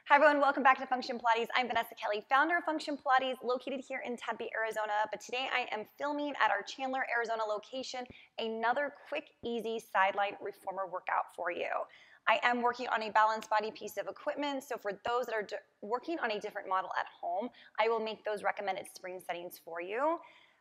Hi everyone, welcome back to Function Pilates. I'm Vanessa Kelly, founder of Function Pilates, located here in Tempe, Arizona. But today I am filming at our Chandler, Arizona location, another quick, easy sideline reformer workout for you. I am working on a balanced body piece of equipment, so for those that are working on a different model at home, I will make those recommended spring settings for you.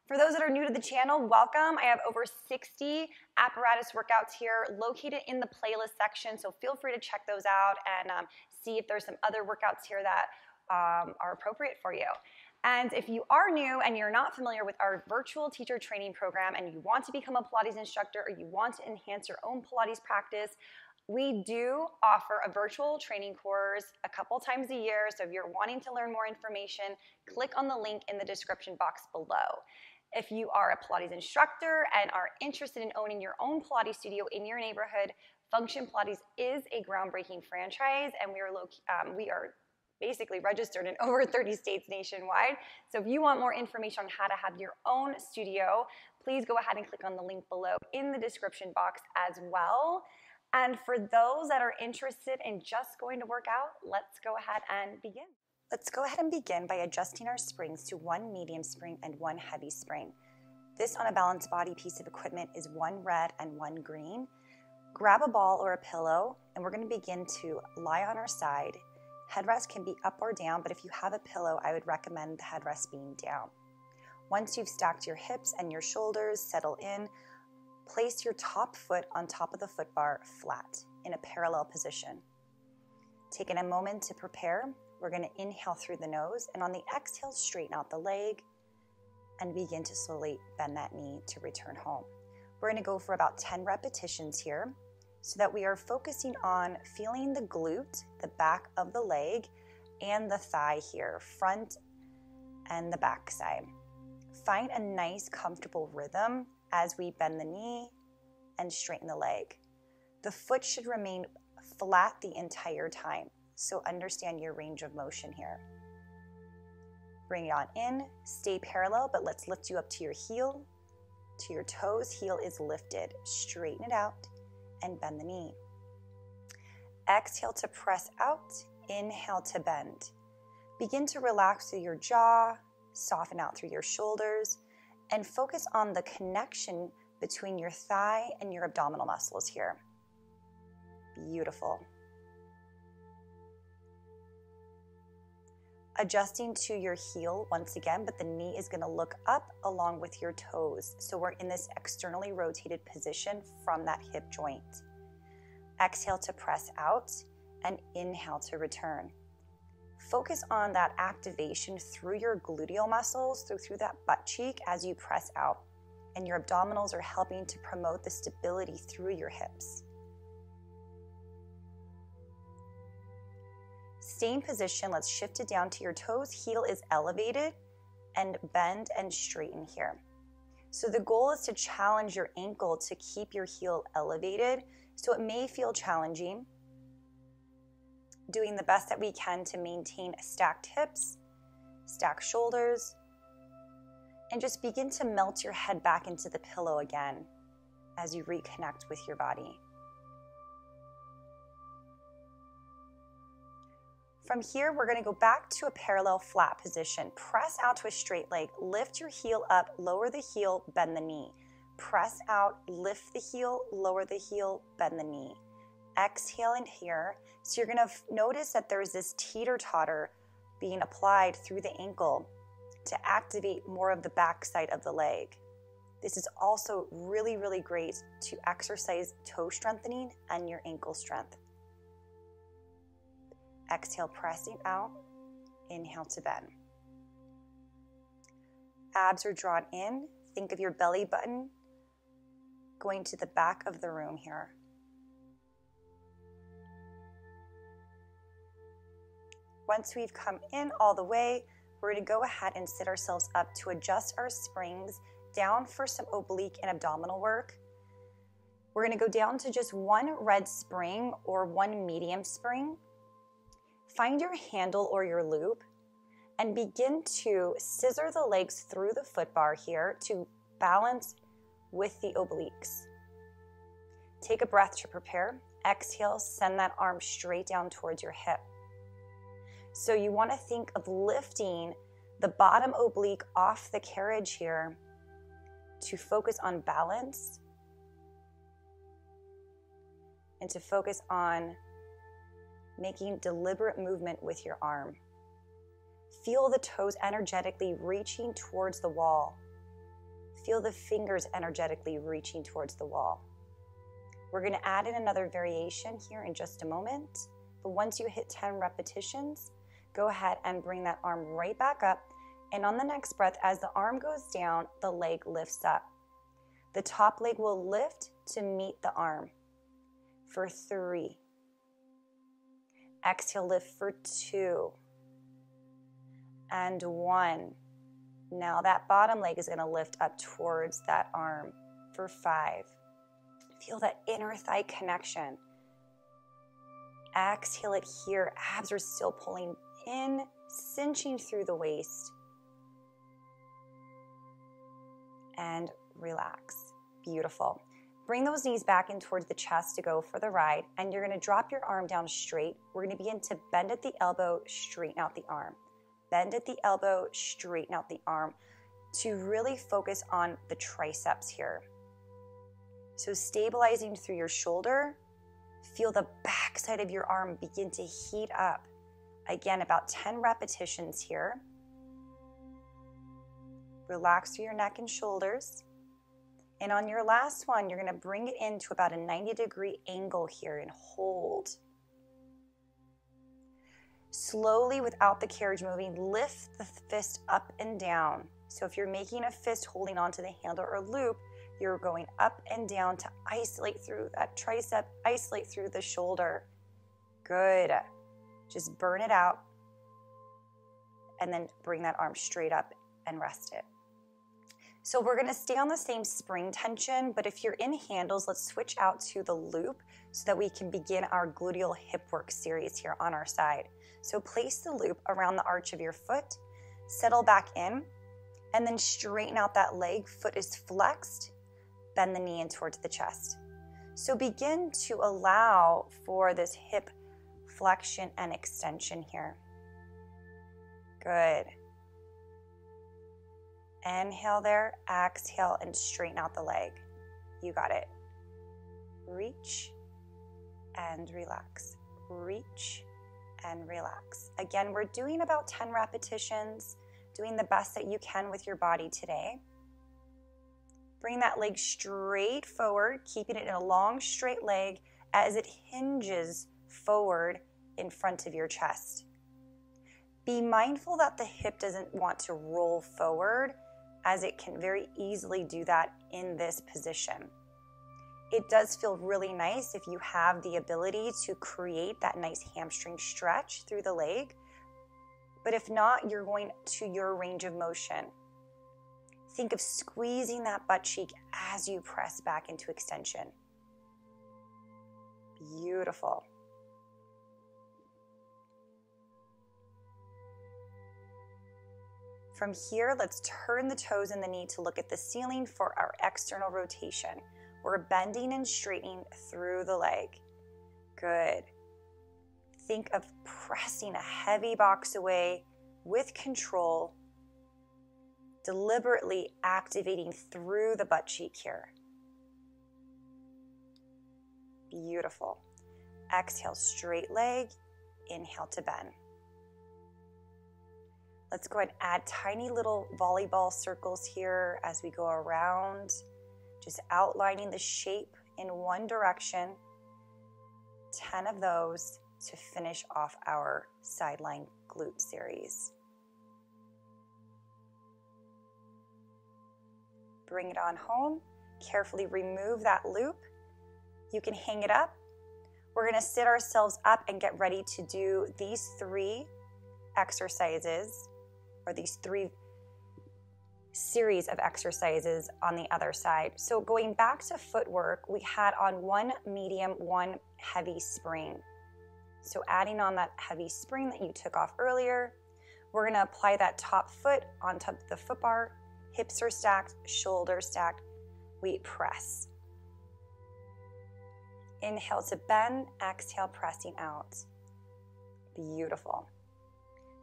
For those that are new to the channel, welcome. I have over 60 apparatus workouts here located in the playlist section, so feel free to check those out and see if there's some other workouts here that are appropriate for you. And if you are new and you're not familiar with our virtual teacher training program and you want to become a Pilates instructor or you want to enhance your own Pilates practice, we do offer a virtual training course a couple times a year. So if you're wanting to learn more information, click on the link in the description box below. If you are a Pilates instructor and are interested in owning your own Pilates studio in your neighborhood, Function Pilates is a groundbreaking franchise, and we are basically registered in over 30 states nationwide. So if you want more information on how to have your own studio, please go ahead and click on the link below in the description box as well. And for those that are interested in just going to work out, let's go ahead and begin. Let's go ahead and begin by adjusting our springs to one medium spring and one heavy spring. This on a balanced body piece of equipment is one red and one green. Grab a ball or a pillow, and we're going to begin to lie on our side. Headrest can be up or down, but if you have a pillow, I would recommend the headrest being down. Once you've stacked your hips and your shoulders, settle in. Place your top foot on top of the foot bar flat in a parallel position. Taking a moment to prepare, we're going to inhale through the nose, and on the exhale, straighten out the leg and begin to slowly bend that knee to return home. We're going to go for about 10 repetitions here so that we are focusing on feeling the glute, the back of the leg, and the thigh here, front and the back side. Find a nice, comfortable rhythm as we bend the knee and straighten the leg. The foot should remain flat the entire time, so understand your range of motion here. Bring it on in, stay parallel, but let's lift you up to your heel, to your toes. Heel is lifted. Straighten it out and bend the knee. Exhale to press out, inhale to bend. Begin to relax through your jaw, soften out through your shoulders, and focus on the connection between your thigh and your abdominal muscles here. Beautiful. Adjusting to your heel once again, but the knee is going to look up along with your toes. So we're in this externally rotated position from that hip joint. Exhale to press out and inhale to return. Focus on that activation through your gluteal muscles, through that butt cheek as you press out. And your abdominals are helping to promote the stability through your hips. Stay in position. Let's shift it down to your toes. Heel is elevated and bend and straighten here. So the goal is to challenge your ankle to keep your heel elevated. So it may feel challenging. Doing the best that we can to maintain stacked hips, stacked shoulders, and just begin to melt your head back into the pillow again as you reconnect with your body. From here, we're going to go back to a parallel flat position. Press out to a straight leg. Lift your heel up, lower the heel, bend the knee. Press out, lift the heel, lower the heel, bend the knee. Exhale in here. So you're going to notice that there's this teeter-totter being applied through the ankle to activate more of the back side of the leg. This is also really, really great to exercise toe strengthening and your ankle strength. Exhale, pressing out. Inhale to bend. Abs are drawn in. Think of your belly button going to the back of the room here. Once we've come in all the way, we're going to go ahead and sit ourselves up to adjust our springs down for some oblique and abdominal work. We're going to go down to just one red spring or one medium spring. Find your handle or your loop and begin to scissor the legs through the foot bar here to balance with the obliques. Take a breath to prepare. Exhale, send that arm straight down towards your hip. So you want to think of lifting the bottom oblique off the carriage here to focus on balance and to focus on making deliberate movement with your arm. Feel the toes energetically reaching towards the wall. Feel the fingers energetically reaching towards the wall. We're going to add in another variation here in just a moment, but once you hit 10 repetitions, go ahead and bring that arm right back up, and on the next breath, as the arm goes down, the leg lifts up. The top leg will lift to meet the arm for 3. Exhale, lift for 2. And 1. Now that bottom leg is going to lift up towards that arm for 5. Feel that inner thigh connection. Exhale it here. Abs are still pulling in, cinching through the waist. And relax. Beautiful. Bring those knees back in towards the chest to go for the ride, and you're going to drop your arm down straight. We're going to begin to bend at the elbow, straighten out the arm. Bend at the elbow, straighten out the arm to really focus on the triceps here. So stabilizing through your shoulder, feel the back side of your arm begin to heat up. Again, about 10 repetitions here. Relax through your neck and shoulders. And on your last one, you're going to bring it into about a 90-degree angle here and hold. Slowly, without the carriage moving, lift the fist up and down. So if you're making a fist holding onto the handle or loop, you're going up and down to isolate through that tricep, isolate through the shoulder. Good. Just burn it out. And then bring that arm straight up and rest it. So we're going to stay on the same spring tension, but if you're in handles, let's switch out to the loop so that we can begin our gluteal hip work series here on our side. So place the loop around the arch of your foot, settle back in, and then straighten out that leg. Foot is flexed, bend the knee in towards the chest. So begin to allow for this hip flexion and extension here. Good. Inhale there, exhale, and straighten out the leg. You got it. Reach and relax. Reach and relax. Again, we're doing about 10 repetitions, doing the best that you can with your body today. Bring that leg straight forward, keeping it in a long, straight leg as it hinges forward in front of your chest. Be mindful that the hip doesn't want to roll forward, as it can very easily do that in this position. It does feel really nice if you have the ability to create that nice hamstring stretch through the leg, but if not, you're going to your range of motion. Think of squeezing that butt cheek as you press back into extension. Beautiful. From here, let's turn the toes and the knee to look at the ceiling for our external rotation. We're bending and straightening through the leg. Good. Think of pressing a heavy box away with control, deliberately activating through the butt cheek here. Beautiful. Exhale, straight leg. Inhale to bend. Let's go ahead and add tiny little volleyball circles here as we go around, just outlining the shape in one direction. 10 of those to finish off our sideline glute series. Bring it on home. Carefully remove that loop. You can hang it up. We're going to sit ourselves up and get ready to do these 3 exercises, or these 3 series of exercises on the other side. So going back to footwork, we had on 1 medium, 1 heavy spring. So adding on that heavy spring that you took off earlier, we're going to apply that top foot on top of the foot bar. Hips are stacked, shoulders stacked. We press. Inhale to bend, exhale, pressing out. Beautiful.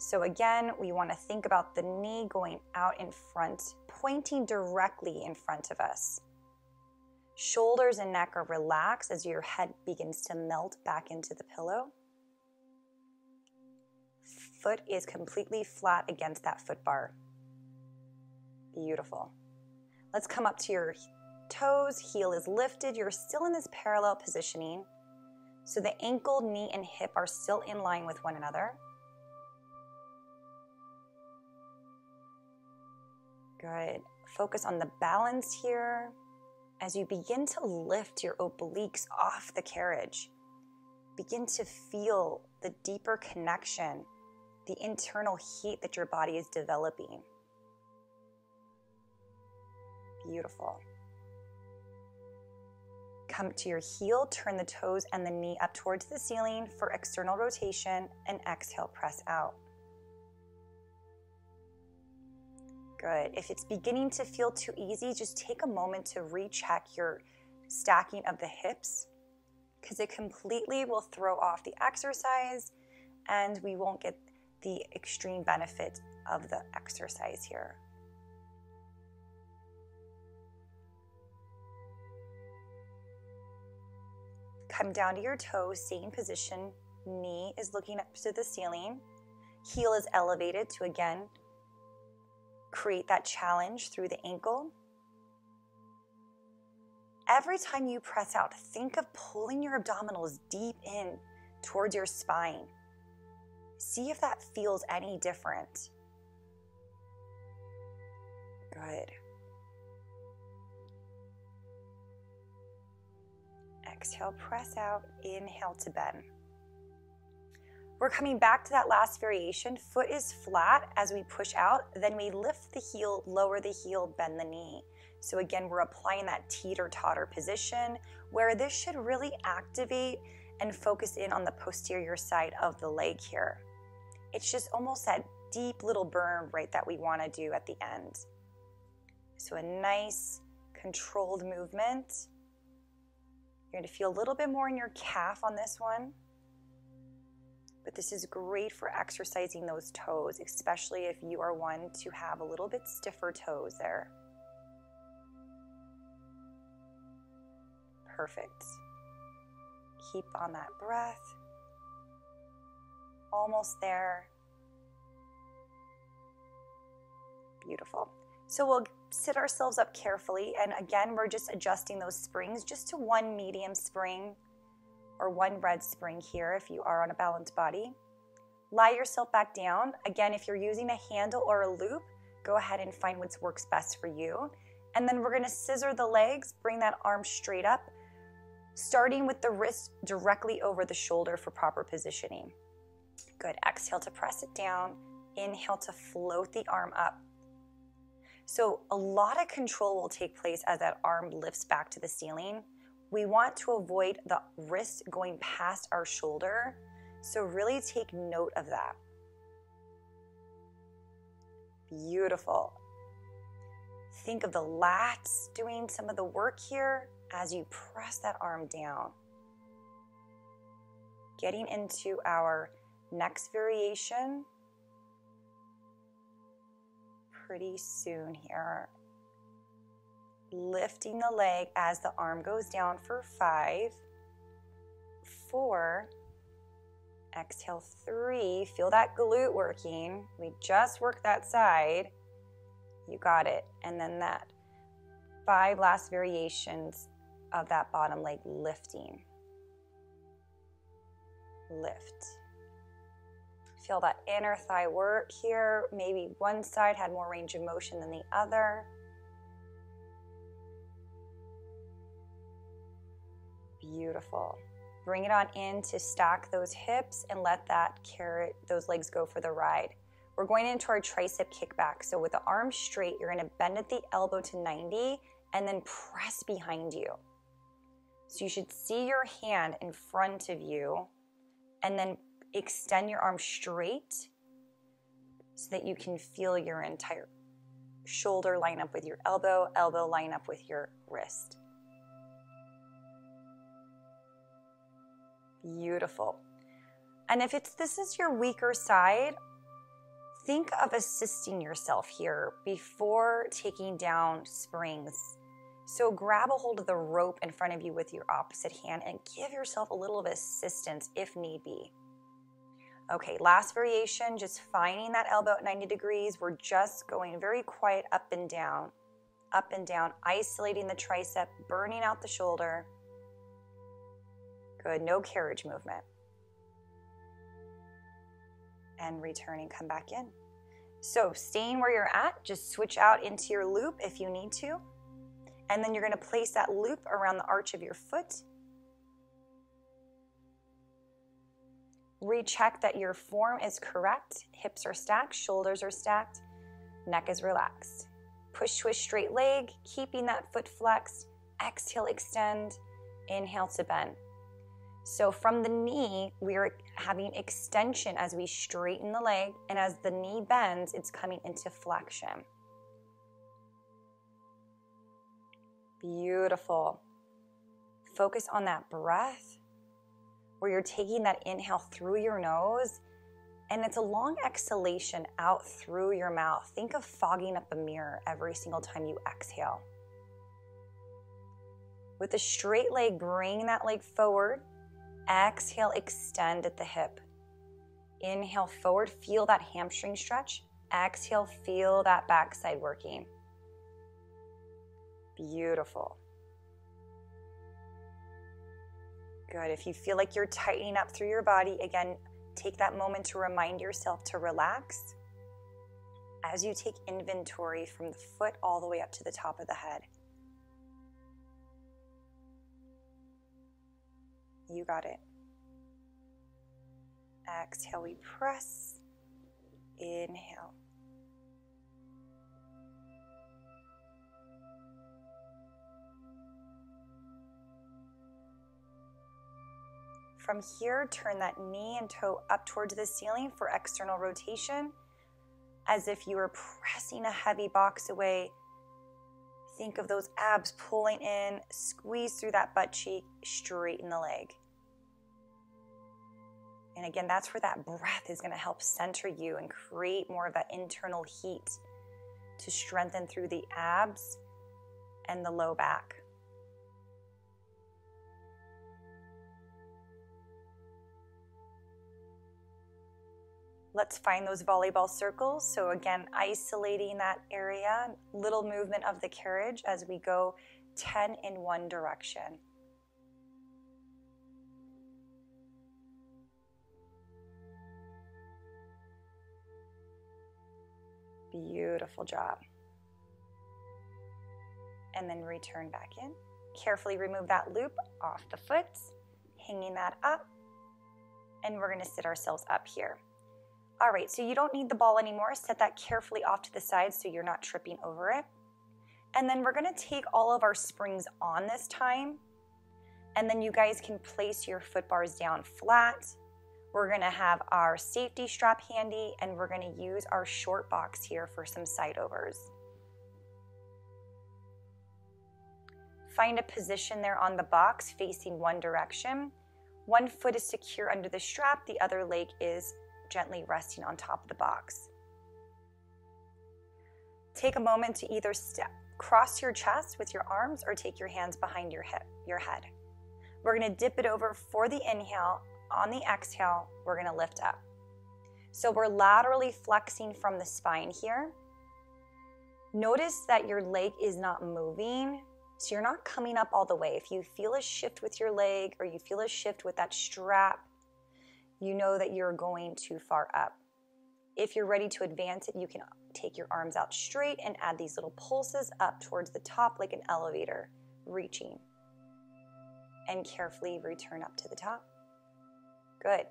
So again, we want to think about the knee going out in front, pointing directly in front of us. Shoulders and neck are relaxed as your head begins to melt back into the pillow. Foot is completely flat against that foot bar. Beautiful. Let's come up to your toes. Heel is lifted. You're still in this parallel positioning. So the ankle, knee, and hip are still in line with one another. Good. Focus on the balance here as you begin to lift your obliques off the carriage. Begin to feel the deeper connection, the internal heat that your body is developing. Beautiful. Come to your heel, turn the toes and the knee up towards the ceiling for external rotation, and exhale, press out. Good. If it's beginning to feel too easy, just take a moment to recheck your stacking of the hips, because it completely will throw off the exercise and we won't get the extreme benefit of the exercise here. Come down to your toes, same position. Knee is looking up to the ceiling. Heel is elevated to again create that challenge through the ankle. Every time you press out, think of pulling your abdominals deep in towards your spine. See if that feels any different. Good. Exhale, press out. Inhale to bend. We're coming back to that last variation. Foot is flat as we push out. Then we lift the heel, lower the heel, bend the knee. So again, we're applying that teeter-totter position where this should really activate and focus in on the posterior side of the leg here. It's just almost that deep little burn, right, that we want to do at the end. So a nice controlled movement. You're going to feel a little bit more in your calf on this one. But this is great for exercising those toes, especially if you are one to have a little bit stiffer toes there. Perfect. Keep on that breath. Almost there. Beautiful. So we'll sit ourselves up carefully, and again, we're just adjusting those springs just to one medium spring or one red spring here if you are on a balanced body. Lie yourself back down. Again, if you're using a handle or a loop, go ahead and find what works best for you. And then we're going to scissor the legs, bring that arm straight up, starting with the wrist directly over the shoulder for proper positioning. Good. Exhale to press it down. Inhale to float the arm up. So a lot of control will take place as that arm lifts back to the ceiling. We want to avoid the wrist going past our shoulder, so really take note of that. Beautiful. Think of the lats doing some of the work here as you press that arm down. Getting into our next variation pretty soon here. Lifting the leg as the arm goes down for 5, 4, exhale 3, feel that glute working. We just worked that side. You got it. And then that 5 last variations of that bottom leg lifting. Lift. Feel that inner thigh work here. Maybe one side had more range of motion than the other. Beautiful. Bring it on in to stack those hips and let that those legs go for the ride. We're going into our tricep kickback. So with the arm straight, you're going to bend at the elbow to 90 and then press behind you. So you should see your hand in front of you and then extend your arm straight so that you can feel your entire shoulder line up with your elbow, elbow line up with your wrist. Beautiful. And if this is your weaker side, Think of assisting yourself here before taking down springs. So grab a hold of the rope in front of you with your opposite hand and give yourself a little of assistance if need be. Okay, last variation, just finding that elbow at 90 degrees. We're just going very quiet up and down, isolating the tricep, burning out the shoulder. Good, no carriage movement. And returning, come back in. So staying where you're at, just switch out into your loop if you need to. And then you're going to place that loop around the arch of your foot. Recheck that your form is correct. Hips are stacked, shoulders are stacked, neck is relaxed. Push, twist, straight leg, keeping that foot flexed. Exhale, extend. Inhale to bend. So from the knee, we're having extension as we straighten the leg, and as the knee bends, it's coming into flexion. Beautiful. Focus on that breath, where you're taking that inhale through your nose, and it's a long exhalation out through your mouth. Think of fogging up a mirror every single time you exhale. With a straight leg, bring that leg forward. Exhale, extend at the hip. Inhale forward, feel that hamstring stretch. Exhale, feel that backside working. Beautiful. Good. If you feel like you're tightening up through your body, again, take that moment to remind yourself to relax as you take inventory from the foot all the way up to the top of the head. You got it. Exhale, we press. Inhale. From here, turn that knee and toe up towards the ceiling for external rotation, as if you were pressing a heavy box away. Think of those abs pulling in, squeeze through that butt cheek, straighten the leg. And again, that's where that breath is going to help center you and create more of that internal heat to strengthen through the abs and the low back. Let's find those volleyball circles. So again, isolating that area, little movement of the carriage as we go 10 in one direction. Beautiful job. And then return back in. Carefully remove that loop off the foot, hanging that up. And we're going to sit ourselves up here. All right, so you don't need the ball anymore. Set that carefully off to the side so you're not tripping over it. And then we're going to take all of our springs on this time. And then you guys can place your foot bars down flat. We're going to have our safety strap handy, and we're going to use our short box here for some side overs. Find a position there on the box facing one direction. One foot is secure under the strap, the other leg is gently resting on top of the box. Take a moment to either cross your chest with your arms or take your hands behind your head. We're going to dip it over for the inhale. On the exhale, we're going to lift up. So we're laterally flexing from the spine here. Notice that your leg is not moving, so you're not coming up all the way. If you feel a shift with your leg or you feel a shift with that strap, you know that you're going too far up. If you're ready to advance it, you can take your arms out straight and add these little pulses up towards the top like an elevator, reaching. And carefully return up to the top. Good.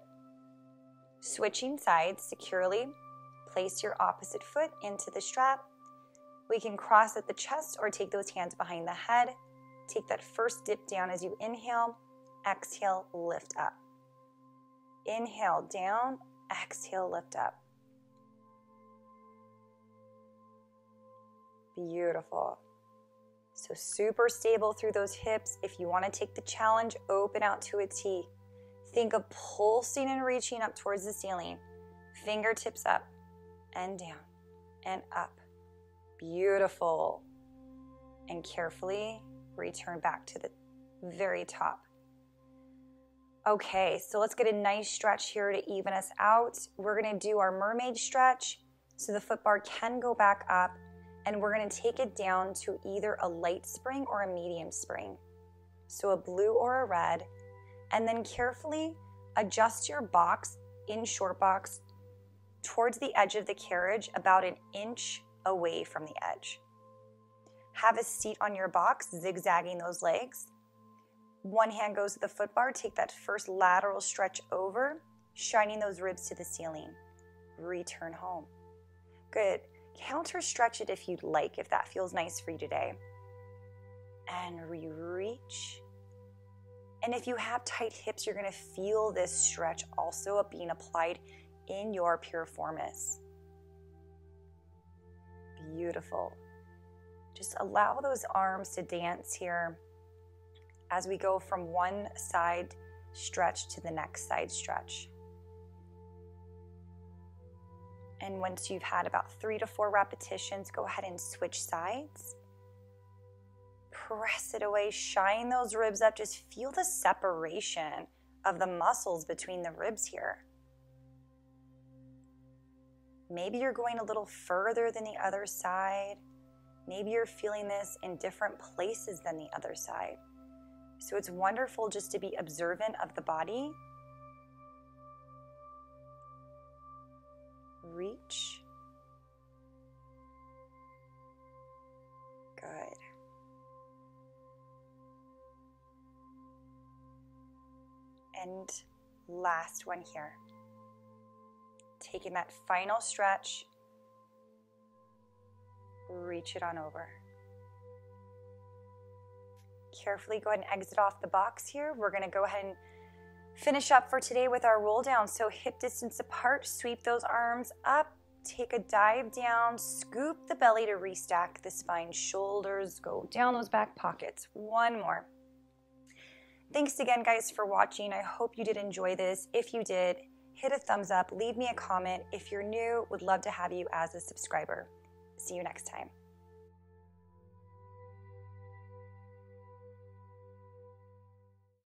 Switching sides securely. Place your opposite foot into the strap. We can cross at the chest or take those hands behind the head. Take that first dip down as you inhale. Exhale, lift up. Inhale, down. Exhale, lift up. Beautiful. So super stable through those hips. If you want to take the challenge, open out to a T. Think of pulsing and reaching up towards the ceiling. Fingertips up. and down and up. Beautiful. And carefully return back to the very top. Okay, so let's get a nice stretch here to even us out. We're going to do our mermaid stretch so the foot bar can go back up, and we're going to take it down to either a light spring or a medium spring. So a blue or a red, and then carefully adjust your box in short box towards the edge of the carriage, about an inch away from the edge. Have a seat on your box, zigzagging those legs. One hand goes to the foot bar, take that first lateral stretch over, shining those ribs to the ceiling. Return home. Good. Counter stretch it if you'd like, if that feels nice for you today. And reach. And if you have tight hips, you're going to feel this stretch also being applied in your piriformis. Beautiful. Just allow those arms to dance here as we go from one side stretch to the next side stretch. And once you've had about 3 to 4 repetitions, go ahead and switch sides. Press it away, shine those ribs up. Just feel the separation of the muscles between the ribs here. Maybe you're going a little further than the other side. Maybe you're feeling this in different places than the other side. So it's wonderful just to be observant of the body. Reach. Good. And last one here. Taking that final stretch, reach it on over. Carefully go ahead and exit off the box here. We're going to go ahead and finish up for today with our roll down. So hip distance apart, sweep those arms up, take a dive down, scoop the belly to restack the spine, shoulders go down those back pockets. One more. Thanks again, guys, for watching. I hope you did enjoy this. If you did, hit a thumbs up, leave me a comment. If you're new, would love to have you as a subscriber. See you next time.